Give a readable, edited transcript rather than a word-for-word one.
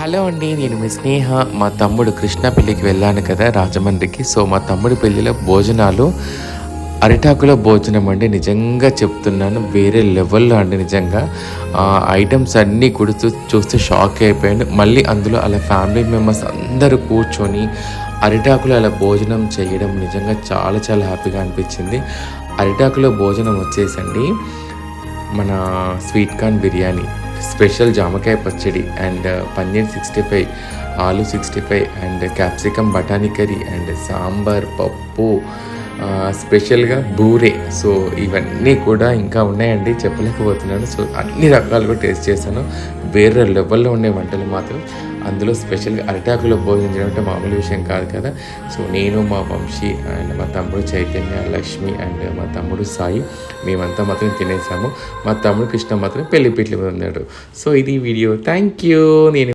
Hello అండి. నేను మీ స్నేహ. మా తమ్ముడు కృష్ణ పెళ్ళికి వెళ్ళాను కదా రాజమండ్రికి. సో, మా తమ్ముడి పెళ్ళిలో భోజనాలు అరిటాకులో భోజనం అండి. నిజంగా చెప్తున్నాను వేరే లెవెల్‌లో అండి నిజంగా. ఐటెమ్స్ అన్నీ కూడా చూస్తే షాక్ అయిపోయాను. మళ్ళీ అందులో అలా ఫ్యామిలీ మెంబర్స్ అందరూ కూర్చొని అరిటాకులో అలా భోజనం చేయడం నిజంగా చాలా చాలా హ్యాపీగా అనిపించింది. అరిటాకులో భోజనం వచ్చేసండి మన స్వీట్ కార్న్ బిర్యానీ, స్పెషల్ జామకాయ పచ్చడి అండ్ పన్నీర్ 65, ఆలు 65 అండ్ క్యాప్సికమ్ బఠానీ కర్రీ అండ్ సాంబార్, పప్పు, స్పెషల్‌గా బూరే. సో, ఇవన్నీ కూడా ఇంకా ఉన్నాయండి చెప్పలేకపోతున్నాను. సో, అన్ని రకాలుగా టేస్ట్ చేశాను. వేరే లెవెల్‌లో ఉండే వంటలు మాత్రం. అందులో స్పెషల్‌గా అరిటాకులో భోజనం చేయడం అంటే మామూలు విషయం కాదు కదా! సో, నేను, మా వంశీ అండ్ మా తమ్ముడు చైతన్య, లక్ష్మి అండ్ మా తమ్ముడు సాయి మేమంతా మాత్రం తినేసాము. మా తమ్ముడు కృష్ణ మాత్రం పెళ్లి పీటల మీద ఉన్నాడు. సో, ఇది వీడియో. Thank you. నేను